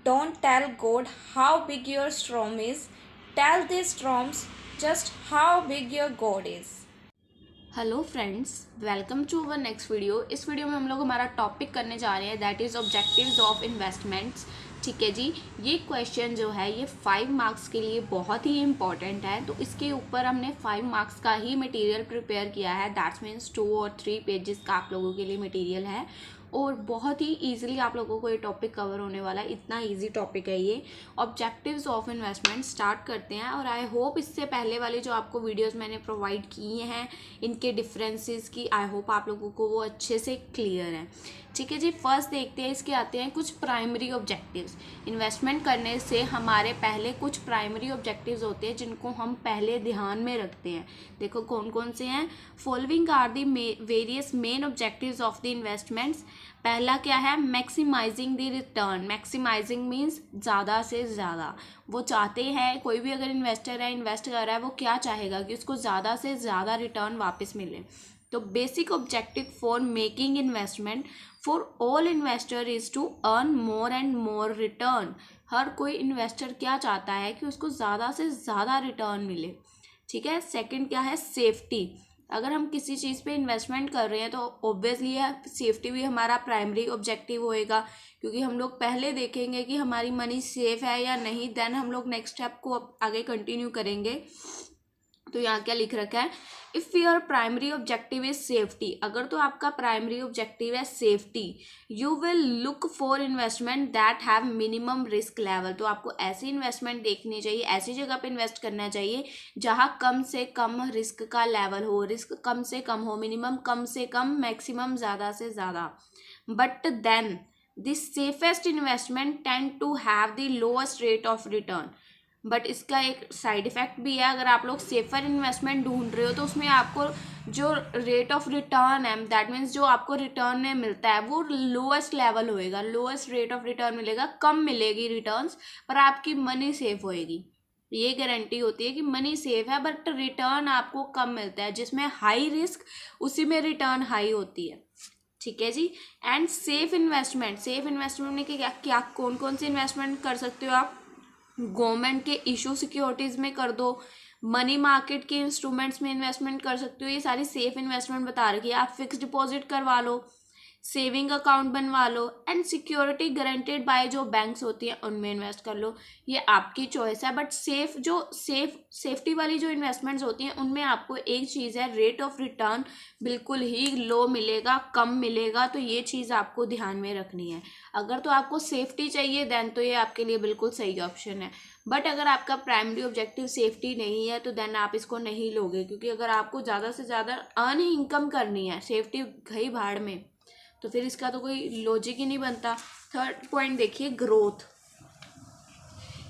Don't tell God how big your storm is. Tell these storms just how big your God is. Hello friends, welcome to our next video. इस video में हम लोग हमारा topic करने जा रहे हैं, that is objectives of investments. ठीक है जी, ये क्वेश्चन जो है ये 5 मार्क्स के लिए बहुत ही इंपॉर्टेंट है। तो इसके ऊपर हमने 5 मार्क्स का ही मटेरियल प्रिपेयर किया है, दैट्स मीन्स 2 और 3 पेजेस का आप लोगों के लिए मटेरियल है और बहुत ही ईजिली आप लोगों को ये टॉपिक कवर होने वाला है। इतना ईजी टॉपिक है ये। ऑब्जेक्टिव्स ऑफ इन्वेस्टमेंट स्टार्ट करते हैं और आई होप इससे पहले वाली जो आपको वीडियोस मैंने प्रोवाइड किए हैं इनके डिफरेंसेस की, आई होप आप लोगों को वो अच्छे से क्लियर है। ठीक है जी, फर्स्ट देखते हैं, इसके आते हैं कुछ प्राइमरी ऑब्जेक्टिव्स। इन्वेस्टमेंट करने से हमारे पहले कुछ प्राइमरी ऑब्जेक्टिव्स होते हैं जिनको हम पहले ध्यान में रखते हैं। देखो कौन कौन से हैं। Following are the various main objectives of the investments. पहला क्या है, maximising the return. Maximising means ज़्यादा से ज़्यादा। वो चाहते हैं, कोई भी अगर इन्वेस्टर है, इन्वेस्ट कर रहा है, वो क्या चाहेगा कि उसको ज़्यादा से ज़्यादा रिटर्न वापस मिले। तो basic objective for making investment for all investor is to earn more and more return. हर कोई इन्वेस्टर क्या चाहता है कि उसको ज़्यादा से ज़्यादा रिटर्न मिले। ठीक है। सेकंड क्या है, सेफ्टी। अगर हम किसी चीज़ पे इन्वेस्टमेंट कर रहे हैं तो ऑब्वियसली है सेफ्टी भी हमारा प्राइमरी ऑब्जेक्टिव होएगा, क्योंकि हम लोग पहले देखेंगे कि हमारी मनी सेफ है या नहीं, देन हम लोग नेक्स्ट स्टेप को आगे कंटिन्यू करेंगे। तो यहाँ क्या लिख रखा है, if your primary objective is safety. अगर तो आपका प्राइमरी ऑब्जेक्टिव है safety, you will look for investment that have minimum risk level. तो आपको ऐसी इन्वेस्टमेंट देखनी चाहिए, ऐसी जगह पे इन्वेस्ट करना चाहिए जहाँ कम से कम रिस्क का लेवल हो, रिस्क कम से कम हो, मिनिमम कम से कम, मैक्सिमम ज़्यादा से ज़्यादा। But then the safest investment tend to have the lowest rate of return. But इसका एक साइड इफेक्ट भी है। अगर आप लोग सेफर इन्वेस्टमेंट ढूंढ रहे हो तो उसमें आपको जो रेट ऑफ रिटर्न है, दैट मीन्स जो आपको रिटर्न में मिलता है वो लोएस्ट लेवल होएगा, लोएस्ट रेट ऑफ रिटर्न मिलेगा, कम मिलेगी रिटर्न्स, पर आपकी मनी सेफ होएगी। ये गारंटी होती है कि मनी सेफ है बट रिटर्न आपको कम मिलता है। जिसमें हाई रिस्क उसी में रिटर्न हाई होती है। ठीक है जी। And safe investment, safe investment में क्या क्या कौन कौन सी इन्वेस्टमेंट कर सकते हो आप। गवर्नमेंट के इशू सिक्योरिटीज़ में कर दो, मनी मार्केट के इंस्ट्रूमेंट्स में इन्वेस्टमेंट कर सकते हो, ये सारी सेफ इन्वेस्टमेंट बता रखी है। आप फिक्स डिपॉजिट करवा लो, सेविंग अकाउंट बनवा लो, एंड सिक्योरिटी गारंटेड बाय जो बैंक्स होती हैं उनमें इन्वेस्ट कर लो। ये आपकी चॉइस है। बट सेफ्टी वाली जो इन्वेस्टमेंट्स होती हैं उनमें आपको एक चीज़ है, रेट ऑफ रिटर्न बिल्कुल ही लो मिलेगा, कम मिलेगा। तो ये चीज़ आपको ध्यान में रखनी है। अगर तो आपको सेफ्टी चाहिए देन तो ये आपके लिए बिल्कुल सही ऑप्शन है। बट अगर आपका प्राइमरी ऑब्जेक्टिव सेफ्टी नहीं है तो देन आप इसको नहीं लोगे, क्योंकि अगर आपको ज़्यादा से ज़्यादा अर्न इनकम करनी है, सेफ्टी गई भाड़ में, तो फिर इसका तो कोई लॉजिक ही नहीं बनता। थर्ड पॉइंट देखिए, growth.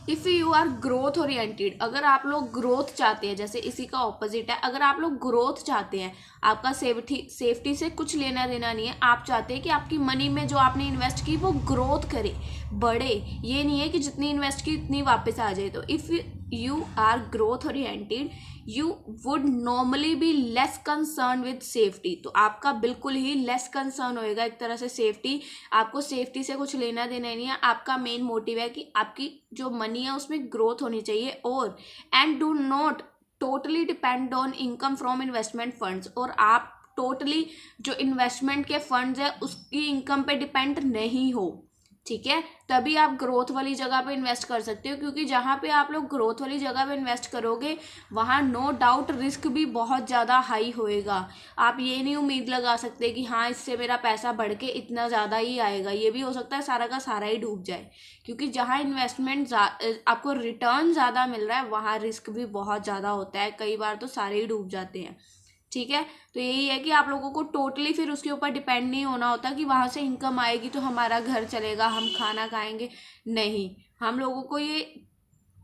If you are growth oriented, अगर आप लोग ग्रोथ चाहते हैं, जैसे इसी का ऑपोजिट है, अगर आप लोग ग्रोथ चाहते हैं, आपका सेफ्टी से कुछ लेना देना नहीं है, आप चाहते हैं कि आपकी मनी में जो आपने इन्वेस्ट की वो ग्रोथ करे, बढ़े। ये नहीं है कि जितनी इन्वेस्ट की उतनी वापस आ जाए। तो if you are growth oriented you would normally be less concern with safety. तो आपका बिल्कुल ही लेस कंसर्न होएगा एक तरह से सेफ्टी। आपको सेफ्टी से कुछ लेना देना नहीं है। आपका मेन मोटिव है कि आपकी जो मनी है उसमें ग्रोथ होनी चाहिए। और and do not totally depend on income from investment funds. और आप टोटली जो इन्वेस्टमेंट के फंड्स है उसकी इनकम पे डिपेंड नहीं हो। ठीक है, तभी आप ग्रोथ वाली जगह पे इन्वेस्ट कर सकते हो, क्योंकि जहाँ पे आप लोग ग्रोथ वाली जगह पे इन्वेस्ट करोगे वहाँ नो डाउट रिस्क भी बहुत ज़्यादा हाई होएगा। आप ये नहीं उम्मीद लगा सकते कि हाँ इससे मेरा पैसा बढ़ के इतना ज़्यादा ही आएगा। ये भी हो सकता है सारा का सारा ही डूब जाए, क्योंकि जहाँ इन्वेस्टमेंट आपको रिटर्न ज़्यादा मिल रहा है वहाँ रिस्क भी बहुत ज़्यादा होता है। कई बार तो सारे ही डूब जाते हैं। ठीक है, तो यही है कि आप लोगों को टोटली फिर उसके ऊपर डिपेंड नहीं होना होता कि वहाँ से इनकम आएगी तो हमारा घर चलेगा, हम खाना खाएंगे। नहीं, हम लोगों को ये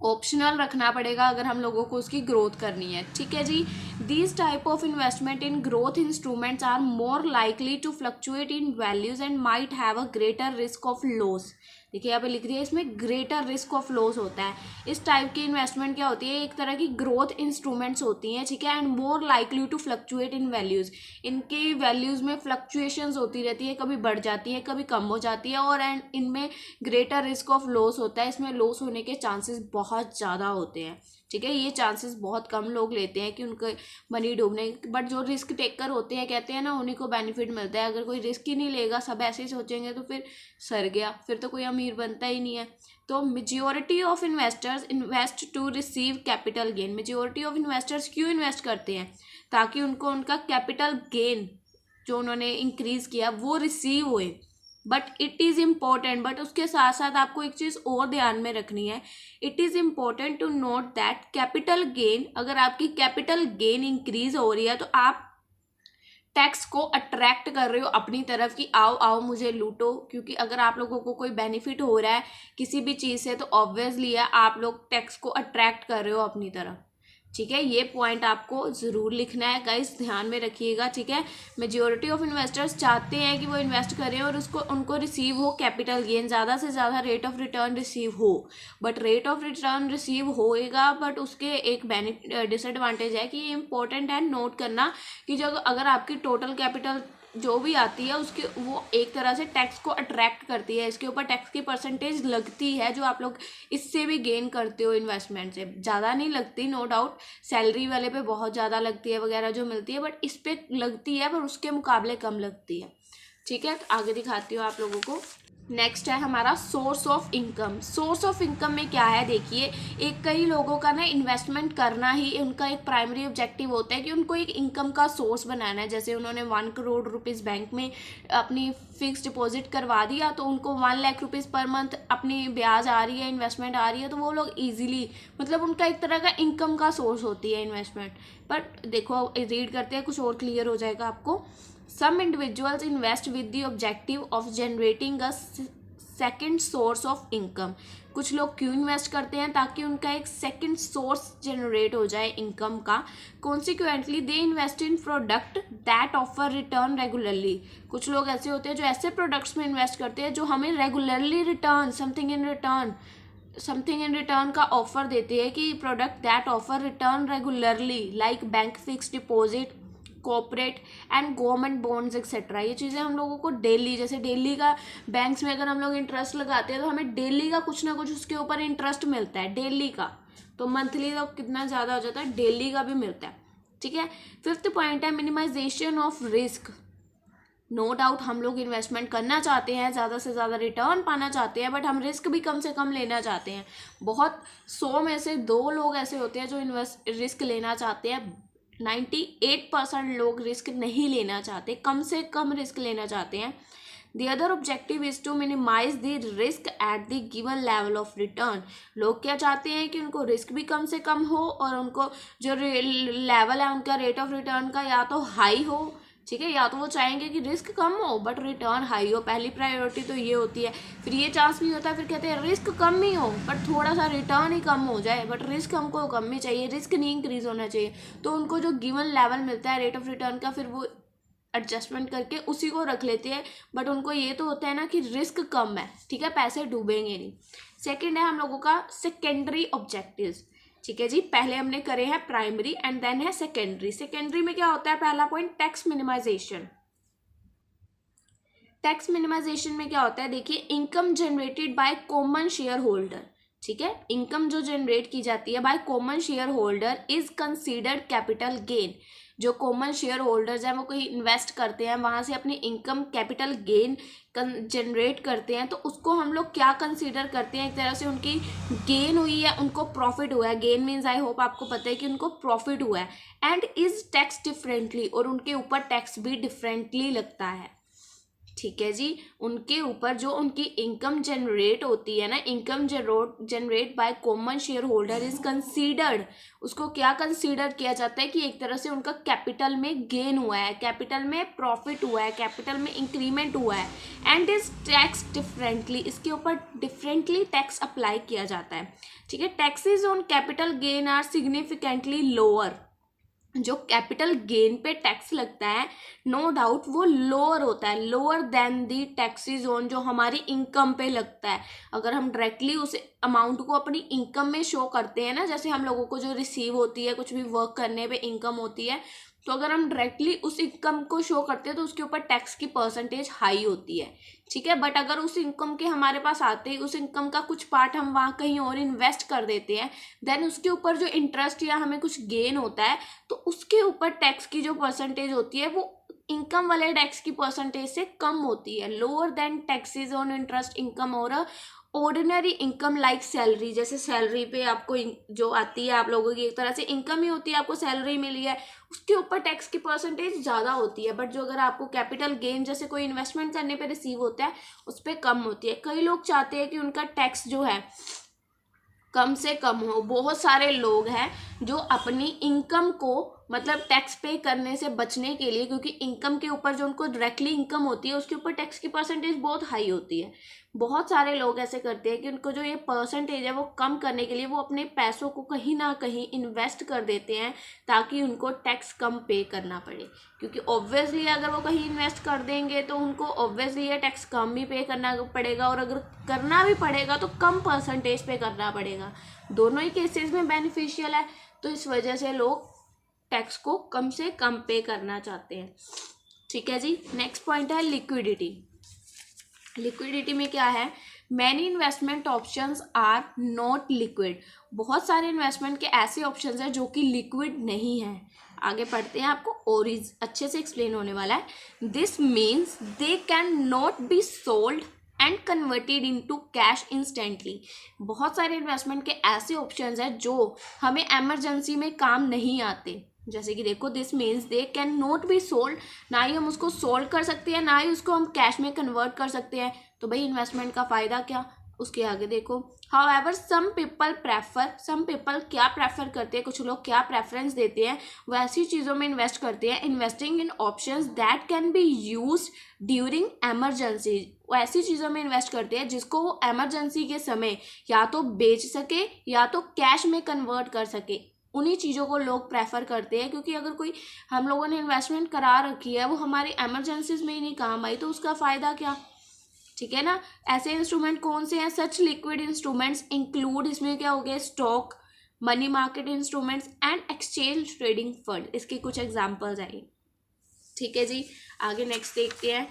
ऑप्शनल रखना पड़ेगा अगर हम लोगों को उसकी ग्रोथ करनी है। ठीक है जी। These type of investment in growth instruments are more likely to fluctuate in values and might have a greater risk of loss. देखिए यहाँ पे लिख दिया, इसमें ग्रेटर रिस्क ऑफ लॉस होता है। इस टाइप की इन्वेस्टमेंट क्या होती है, एक तरह की ग्रोथ इंस्ट्रूमेंट्स होती हैं, ठीक है, and more likely to fluctuate in values. इनकी वैल्यूज़ में फ्लक्चुएशंस होती रहती है, कभी बढ़ जाती है कभी कम हो जाती है, और एंड इनमें ग्रेटर रिस्क ऑफ लॉस होता है, इसमें लॉस होने के चांसेस बहुत ज़्यादा होते हैं, ठीक है। ये चांसेस बहुत कम लोग लेते हैं कि उनके मनी डूबने, बट जो रिस्क टेकर होते हैं, कहते हैं ना, उन्हीं को बेनिफिट मिलता है। अगर कोई रिस्क ही नहीं लेगा, सब ऐसे ही सोचेंगे, तो फिर सर गया, फिर तो कोई अमीर बनता ही नहीं है। तो majority of investors invest to receive capital gain. Majority of investors क्यों इन्वेस्ट करते हैं, ताकि उनको उनका कैपिटल गेन जो उन्होंने इंक्रीज किया वो रिसीव होए। But it is important, but उसके साथ साथ आपको एक चीज़ और ध्यान में रखनी है, it is important to note that capital gain, अगर आपकी कैपिटल गेन इंक्रीज हो रही है तो आप टैक्स को अट्रैक्ट कर रहे हो अपनी तरफ कि आओ आओ मुझे लूटो, क्योंकि अगर आप लोगों को कोई बेनिफिट हो रहा है किसी भी चीज़ से तो ऑब्वियसली है आप लोग टैक्स को अट्रैक्ट कर रहे हो अपनी तरफ, ठीक है। ये पॉइंट आपको ज़रूर लिखना है गाइस, ध्यान में रखिएगा, ठीक है। मेजॉरिटी ऑफ इन्वेस्टर्स चाहते हैं कि वो इन्वेस्ट करें और उनको रिसीव हो कैपिटल गेन, ज़्यादा से ज़्यादा रेट ऑफ रिटर्न रिसीव हो। But rate of return receive होएगा, बट उसके एक डिसएडवांटेज है कि ये इंपॉर्टेंट है नोट करना कि जो अगर आपकी टोटल कैपिटल जो भी आती है उसके वो एक तरह से टैक्स को अट्रैक्ट करती है, इसके ऊपर टैक्स की परसेंटेज लगती है जो आप लोग इससे भी गेन करते हो इन्वेस्टमेंट से। ज़्यादा नहीं लगती, नो डाउट, सैलरी वाले पे बहुत ज़्यादा लगती है वगैरह जो मिलती है, बट इस पर लगती है पर उसके मुकाबले कम लगती है, ठीक है। तो आगे दिखाती हूँ आप लोगों को। नेक्स्ट है हमारा source of income. Source of income में क्या है, देखिए, एक कई लोगों का ना इन्वेस्टमेंट करना ही उनका एक प्राइमरी ऑब्जेक्टिव होता है कि उनको एक इनकम का सोर्स बनाना है। जैसे उन्होंने 1 करोड़ रुपीज़ बैंक में अपनी फिक्स डिपॉजिट करवा दिया तो उनको 1 लाख रुपीज़ पर मंथ अपनी ब्याज आ रही है, इन्वेस्टमेंट आ रही है, तो वो लोग ईजिली, मतलब उनका एक तरह का इनकम का सोर्स होती है इन्वेस्टमेंट। बट देखो रीड करते हैं, कुछ और क्लियर हो जाएगा आपको। Some individuals invest with the objective of generating a second source of income. कुछ लोग क्यों इन्वेस्ट करते हैं, ताकि उनका एक सेकंड सोर्स जनरेट हो जाए इनकम का। Consequently they invest in product that offer return regularly. कुछ लोग ऐसे होते हैं जो ऐसे प्रोडक्ट्स में इन्वेस्ट करते हैं जो हमें regularly return something in return का ऑफर देते हैं, कि product that offer return regularly, like bank fix deposit, corporate and government bonds etcetera. ये चीज़ें हम लोगों को डेली, जैसे डेली का बैंक्स में अगर हम लोग इंटरेस्ट लगाते हैं तो हमें डेली का कुछ ना कुछ उसके ऊपर इंटरेस्ट मिलता है, डेली का, तो मंथली तो कितना ज़्यादा हो जाता है, डेली का भी मिलता है, ठीक है। 5th पॉइंट है minimisation of risk. No doubt हम लोग इन्वेस्टमेंट करना चाहते हैं, ज़्यादा से ज़्यादा रिटर्न पाना चाहते हैं, बट हम रिस्क भी कम से कम लेना चाहते हैं। बहुत 100 में से 2 लोग ऐसे होते हैं जो रिस्क लेना चाहते हैं, 98% लोग रिस्क नहीं लेना चाहते, कम से कम रिस्क लेना चाहते हैं। The other objective is to minimize the risk at the given level of return. लोग क्या चाहते हैं कि उनको रिस्क भी कम से कम हो और उनको जो लेवल है उनका रेट ऑफ रिटर्न का या तो हाई हो, ठीक है, या तो वो चाहेंगे कि रिस्क कम हो बट रिटर्न हाई हो। पहली प्रायोरिटी तो ये होती है। फिर ये चांस भी होता है, फिर कहते हैं रिस्क कम ही हो बट थोड़ा सा रिटर्न ही कम हो जाए, बट रिस्क हमको कम ही चाहिए, रिस्क नहीं इंक्रीज होना चाहिए। तो उनको जो गिवन लेवल मिलता है रेट ऑफ रिटर्न का, फिर वो एडजस्टमेंट करके उसी को रख लेते हैं, बट उनको ये तो होता है ना कि रिस्क कम है, ठीक है, पैसे डूबेंगे नहीं। सेकेंड है हम लोगों का सेकेंडरी ऑब्जेक्टिव्स, ठीक है जी। पहले हमने करे हैं प्राइमरी एंड देन है सेकेंडरी। सेकेंडरी में क्या होता है, पहला point tax minimisation. Tax minimisation में क्या होता है, देखिए, income generated by common share holder, ठीक है, इनकम जो जनरेट की जाती है by common share holder is considered capital gain. जो कॉमन शेयर होल्डर्स हैं वो कोई इन्वेस्ट करते हैं, वहाँ से अपनी इनकम कैपिटल गेन जनरेट करते हैं, तो उसको हम लोग क्या कंसीडर करते हैं, एक तरह से उनकी गेन हुई है, उनको प्रॉफिट हुआ है। गेन मीन्स आई होप आपको पता है कि उनको प्रॉफिट हुआ है, एंड इज टैक्स डिफरेंटली, और उनके ऊपर टैक्स भी डिफरेंटली लगता है, ठीक है जी। उनके ऊपर जो उनकी इनकम जनरेट होती है ना, income generate bye common share holder is considered, उसको क्या कंसीडर किया जाता है कि एक तरह से उनका कैपिटल में गेन हुआ है, कैपिटल में प्रॉफिट हुआ है, कैपिटल में इंक्रीमेंट हुआ है, एंड इज टैक्स डिफरेंटली, इसके ऊपर डिफरेंटली टैक्स अप्लाई किया जाता है, ठीक है। Taxes on capital gain are significantly lower, जो कैपिटल गेन पे टैक्स लगता है, नो डाउट वो लोअर होता है, lower than the taxes on जो हमारी इनकम पे लगता है। अगर हम डायरेक्टली उस अमाउंट को अपनी इनकम में शो करते हैं ना, जैसे हम लोगों को जो रिसीव होती है कुछ भी वर्क करने पे इनकम होती है, तो अगर हम डायरेक्टली उस इनकम को शो करते हैं तो उसके ऊपर टैक्स की परसेंटेज हाई होती है, ठीक है। बट अगर उस इनकम के हमारे पास आते ही उस इनकम का कुछ पार्ट हम वहाँ कहीं और इन्वेस्ट कर देते हैं, देन उसके ऊपर जो इंटरेस्ट या हमें कुछ गेन होता है तो उसके ऊपर टैक्स की जो परसेंटेज होती है वो इनकम वाले टैक्स की परसेंटेज से कम होती है, lower then taxes on interest income और ऑर्डिनरी इनकम लाइक सैलरी। जैसे सैलरी पे आपको जो आती है आप लोगों की एक तरह से इनकम ही होती है, आपको सैलरी मिली है, उसके ऊपर टैक्स की परसेंटेज ज़्यादा होती है। बट जो अगर आपको कैपिटल गेन जैसे कोई इन्वेस्टमेंट करने पे रिसीव होता है उस पर कम होती है। कई लोग चाहते हैं कि उनका टैक्स जो है कम से कम हो। बहुत सारे लोग हैं जो अपनी इनकम को मतलब टैक्स पे करने से बचने के लिए, क्योंकि इनकम के ऊपर जो उनको डायरेक्टली इनकम होती है उसके ऊपर टैक्स की परसेंटेज बहुत हाई होती है। बहुत सारे लोग ऐसे करते हैं कि उनको जो ये परसेंटेज है वो कम करने के लिए वो अपने पैसों को कहीं ना कहीं इन्वेस्ट कर देते हैं ताकि उनको टैक्स कम पे करना पड़े। क्योंकि ऑब्वियसली अगर वो कहीं इन्वेस्ट कर देंगे तो उनको ऑब्वियसली ये टैक्स कम ही पे करना पड़ेगा, और अगर करना भी पड़ेगा तो कम परसेंटेज पे करना पड़ेगा। दोनों ही केसेस में बेनिफिशियल है, तो इस वजह से लोग टैक्स को कम से कम पे करना चाहते हैं, ठीक है जी। नेक्स्ट पॉइंट है लिक्विडिटी। लिक्विडिटी में क्या है, many investment options are not liquid. बहुत सारे इन्वेस्टमेंट के ऐसे ऑप्शंस हैं जो कि लिक्विड नहीं है। आगे पढ़ते हैं, आपको और अच्छे से एक्सप्लेन होने वाला है। This means they can not be sold and converted into cash instantly. बहुत सारे इन्वेस्टमेंट के ऐसे ऑप्शंस हैं जो हमें एमरजेंसी में काम नहीं आते। जैसे कि देखो, this means they can not be sold, ना ही हम उसको सोल्ड कर सकते हैं ना ही उसको हम कैश में कन्वर्ट कर सकते हैं। तो भाई इन्वेस्टमेंट का फ़ायदा क्या। उसके आगे देखो, however some people prefer, some people क्या प्रेफर करते हैं, कुछ लोग क्या प्रेफरेंस देते हैं, वो ऐसी चीज़ों में इन्वेस्ट करते हैं, investing in options that can be use during emergency. वो ऐसी चीज़ों में इन्वेस्ट करते हैं जिसको वो एमरजेंसी के समय या तो बेच सके या तो कैश में कन्वर्ट कर सके। उन्हीं चीज़ों को लोग प्रेफर करते हैं, क्योंकि अगर कोई हम लोगों ने इन्वेस्टमेंट करा रखी है वो हमारी एमरजेंसीज में ही नहीं काम आई तो उसका फ़ायदा क्या, ठीक है ना। ऐसे इंस्ट्रूमेंट कौन से हैं, सच लिक्विड इंस्ट्रूमेंट्स इंक्लूड, इसमें क्या हो गया, stock, money market instruments and exchange trading fund, इसके कुछ एग्जाम्पल्स आए, ठीक है जी। आगे नेक्स्ट देखते हैं।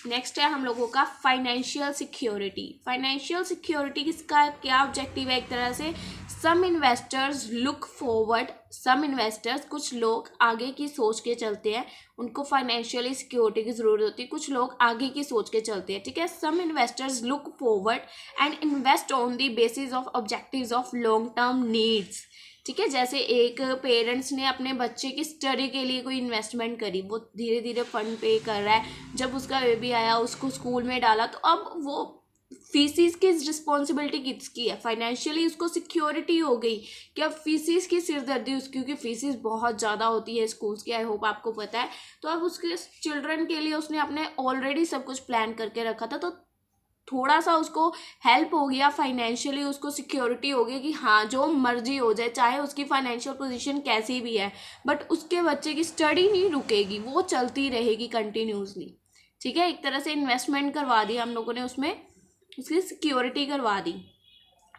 नेक्स्ट है हम लोगों का फाइनेंशियल सिक्योरिटी। फाइनेंशियल सिक्योरिटी किसका क्या ऑब्जेक्टिव है, एक तरह से सम इन्वेस्टर्स लुक फॉरवर्ड, सम इन्वेस्टर्स कुछ लोग आगे की सोच के चलते हैं, उनको फाइनेंशियली सिक्योरिटी की ज़रूरत होती है, कुछ लोग आगे की सोच के चलते हैं, ठीक है। Some investors look forward and invest on the basis of objectives of long term needs, ठीक है। जैसे एक पेरेंट्स ने अपने बच्चे की स्टडी के लिए कोई इन्वेस्टमेंट करी, वो धीरे धीरे फंड पे कर रहा है, जब उसका बेबी आया उसको स्कूल में डाला, तो अब वो फीसिस की रिस्पॉन्सिबिलिटी किसकी है, फाइनेंशियली उसको सिक्योरिटी हो गई कि अब फीसिस की सिरदर्दी उसकी, क्योंकि फीसिस बहुत ज़्यादा होती है स्कूल्स की, आई होप आपको पता है। तो अब उसके चिल्ड्रन के लिए उसने अपने ऑलरेडी सब कुछ प्लान करके रखा था, तो थोड़ा सा उसको हेल्प हो गया फाइनेंशियली, उसको सिक्योरिटी हो गई कि हाँ जो मर्जी हो जाए, चाहे उसकी फाइनेंशियल पोजीशन कैसी भी है, बट उसके बच्चे की स्टडी नहीं रुकेगी, वो चलती रहेगी कंटिन्यूसली, ठीक है। एक तरह से इन्वेस्टमेंट करवा दी हम लोगों ने, उसमें उसकी सिक्योरिटी करवा दी,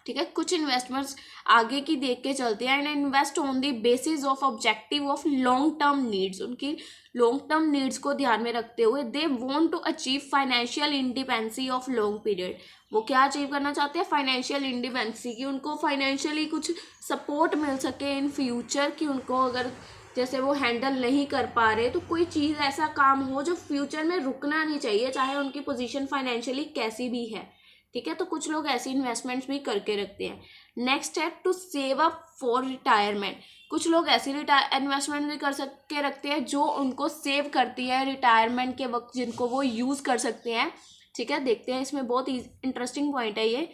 ठीक है। कुछ इन्वेस्टमेंट्स आगे की देख के चलते हैं and invest on the basis of objective of long term needs, उनकी लॉन्ग टर्म नीड्स को ध्यान में रखते हुए they want to achieve financial independency of long period. वो क्या अचीव करना चाहते हैं, फाइनेंशियल इंडिपेंडेंसी, कि उनको फाइनेंशियली कुछ सपोर्ट मिल सके इन फ्यूचर, कि उनको अगर जैसे वो हैंडल नहीं कर पा रहे तो कोई चीज़ ऐसा काम हो जो फ्यूचर में रुकना नहीं चाहिए, चाहे उनकी पोजीशन फाइनेंशियली कैसी भी है, ठीक है। तो कुछ लोग ऐसी इन्वेस्टमेंट्स भी करके रखते हैं। नेक्स्ट है to save up for retirement. कुछ लोग ऐसी इन्वेस्टमेंट भी कर के रखते हैं जो उनको सेव करती है रिटायरमेंट के वक्त, जिनको वो यूज़ कर सकते हैं, ठीक है। देखते हैं, इसमें बहुत इंटरेस्टिंग पॉइंट है ये।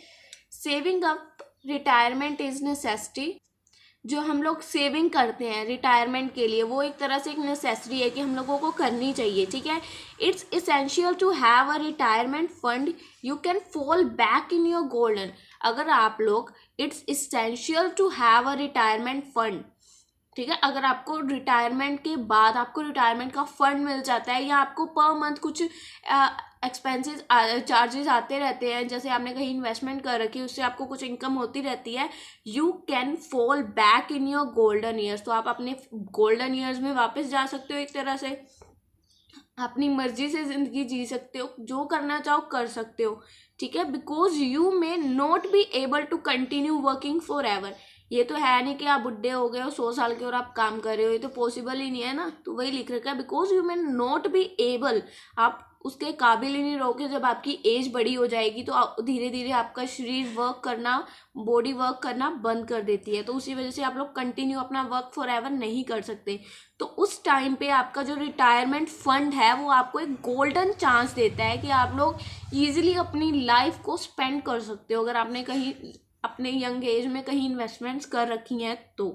Saving up retirement is necessity. जो हम लोग सेविंग करते हैं रिटायरमेंट के लिए वो एक तरह से एक नेसेसरी है कि हम लोगों को करनी चाहिए, ठीक है। It's essential to have a retirement fund you can fall back in your golden. अगर आप लोग, it's essential to have a retirement fund, ठीक है। अगर आपको रिटायरमेंट के बाद आपको रिटायरमेंट का फंड मिल जाता है या आपको पर मंथ कुछ एक्सपेंसेस चार्जेस आते रहते हैं, जैसे आपने कहीं इन्वेस्टमेंट कर रखी है उससे आपको कुछ इनकम होती रहती है, you can fall back in your golden years. तो आप अपने गोल्डन ईयर्स में वापस जा सकते हो, एक तरह से अपनी मर्जी से ज़िंदगी जी सकते हो, जो करना चाहो कर सकते हो, ठीक है। Because you may not be able to continue working forever. ये तो है नहीं कि आप बुढ़े हो गए हो 100 साल के और आप काम कर रहे हो, ये तो पॉसिबल ही नहीं है ना। तो वही लिख रखा है, because you may not be able, आप उसके काबिल ही नहीं रहोगे। जब आपकी एज बड़ी हो जाएगी तो धीरे धीरे आपका शरीर वर्क करना, बॉडी वर्क करना बंद कर देती है, तो उसी वजह से आप लोग कंटिन्यू अपना वर्क फॉर एवर नहीं कर सकते। तो उस टाइम पे आपका जो रिटायरमेंट फंड है वो आपको एक गोल्डन चांस देता है कि आप लोग ईजिली अपनी लाइफ को स्पेंड कर सकते हो, अगर आपने कहीं अपने यंग एज में कहीं इन्वेस्टमेंट्स कर रखी हैं तो,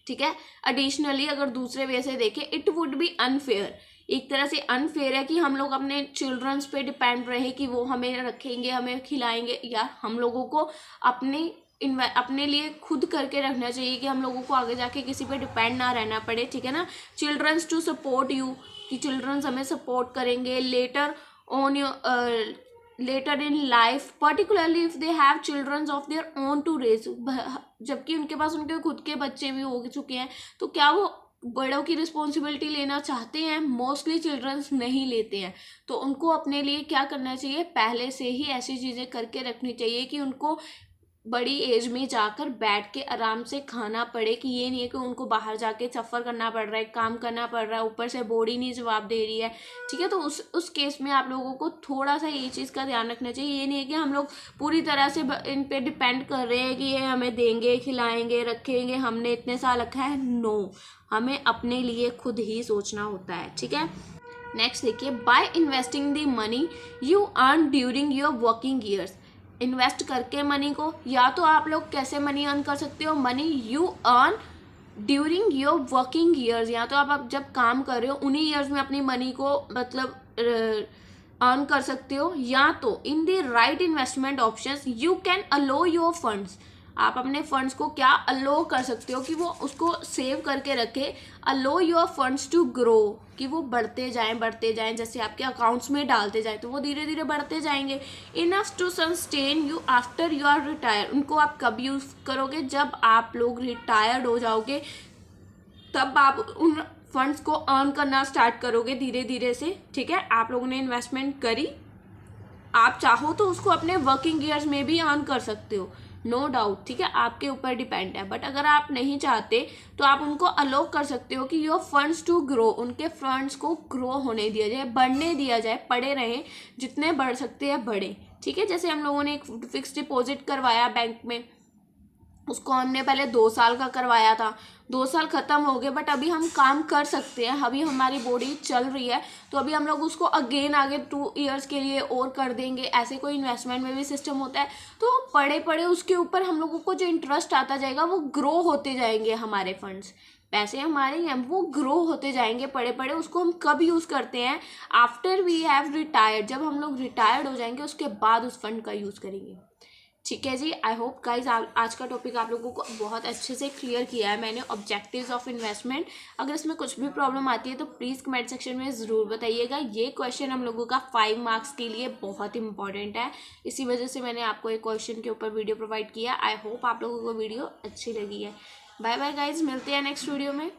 ठीक है। एडिशनली अगर दूसरे वे से देखें, इट वुड बी अनफेयर, एक तरह से अनफेयर है कि हम लोग अपने चिल्ड्रंस पे डिपेंड रहे कि वो हमें रखेंगे, हमें खिलाएंगे, या हम लोगों को अपने लिए खुद करके रखना चाहिए कि हम लोगों को आगे जाके किसी पे डिपेंड ना रहना पड़े, ठीक है ना। चिल्ड्रंस टू सपोर्ट यू, कि चिल्ड्रंस हमें सपोर्ट करेंगे later on your later in life, particularly if they have childrens of their own to raise, जबकि उनके पास उनके खुद के बच्चे भी हो चुके हैं, तो क्या वो बड़ों की रिस्पॉन्सिबिलिटी लेना चाहते हैं? मोस्टली चिल्ड्रंस नहीं लेते हैं। तो उनको अपने लिए क्या करना चाहिए, पहले से ही ऐसी चीज़ें करके रखनी चाहिए कि उनको बड़ी एज में जाकर बैठ के आराम से खाना पड़े, कि ये नहीं है कि उनको बाहर जाके सफ़र करना पड़ रहा है, काम करना पड़ रहा है, ऊपर से बॉडी नहीं जवाब दे रही है, ठीक है। तो उस केस में आप लोगों को थोड़ा सा ये चीज़ का ध्यान रखना चाहिए। ये नहीं है कि हम लोग पूरी तरह से इन पे डिपेंड कर रहे हैं कि ये हमें देंगे, खिलाएंगे, रखेंगे, हमने इतने साल रखा है। नो, हमें अपने लिए खुद ही सोचना होता है, ठीक है। नेक्स्ट देखिए, by investing the money you earn during your working years. Invest करके मनी को, या तो आप लोग कैसे मनी अर्न कर सकते हो, money you earn during your working years, या तो आप जब काम कर रहे हो उन्हीं ईयर्स में अपनी मनी को मतलब अर्न कर सकते हो, या तो in the right investment options you can allow your funds. आप अपने फंड्स को क्या अलो कर सकते हो कि वो उसको सेव करके रखे, अलो योर फंड्स टू ग्रो, कि वो बढ़ते जाएं, जैसे आपके अकाउंट्स में डालते जाएं तो वो धीरे धीरे बढ़ते जाएंगे। Enough to sustain you after you are retire, उनको आप कब यूज़ करोगे, जब आप लोग रिटायर्ड हो जाओगे, तब आप उन फंड्स को अर्न करना स्टार्ट करोगे धीरे धीरे से, ठीक है। आप लोगों ने इन्वेस्टमेंट करी, आप चाहो तो उसको अपने वर्किंग ईयर्स में भी अर्न कर सकते हो, नो डाउट, ठीक है, आपके ऊपर डिपेंड है। बट अगर आप नहीं चाहते तो आप उनको अलो कर सकते हो कि योर फंड्स टू ग्रो, उनके फंड्स को ग्रो होने दिया जाए, बढ़ने दिया जाए, पड़े रहें, जितने बढ़ सकते हैं बढ़े, ठीक है। जैसे हम लोगों ने एक फिक्स डिपॉजिट करवाया बैंक में, उसको हमने पहले 2 साल का करवाया था, 2 साल ख़त्म हो गए, बट अभी हम काम कर सकते हैं, अभी हमारी बॉडी चल रही है, तो अभी हम लोग उसको अगेन आगे 2 ईयर्स के लिए और कर देंगे। ऐसे कोई इन्वेस्टमेंट में भी सिस्टम होता है, तो पड़े पड़े उसके ऊपर हम लोगों को जो इंटरेस्ट आता जाएगा वो ग्रो होते जाएंगे, हमारे फंड्स, पैसे हमारे हैं वो ग्रो होते जाएंगे पड़े पड़े। उसको हम कब यूज़ करते हैं, आफ्टर वी हैव रिटायर्ड, जब हम लोग रिटायर्ड हो जाएंगे उसके बाद उस फंड का यूज़ करेंगे, ठीक है जी। आई होप गाइज आज का टॉपिक आप लोगों को बहुत अच्छे से क्लियर किया है मैंने, ऑब्जेक्टिव्स ऑफ इन्वेस्टमेंट। अगर इसमें कुछ भी प्रॉब्लम आती है तो प्लीज़ कमेंट सेक्शन में ज़रूर बताइएगा। ये क्वेश्चन हम लोगों का 5 मार्क्स के लिए बहुत इंपॉर्टेंट है, इसी वजह से मैंने आपको एक क्वेश्चन के ऊपर वीडियो प्रोवाइड किया। आई होप आप लोगों को वीडियो अच्छी लगी है। बाय बाय गाइज, मिलते हैं नेक्स्ट वीडियो में।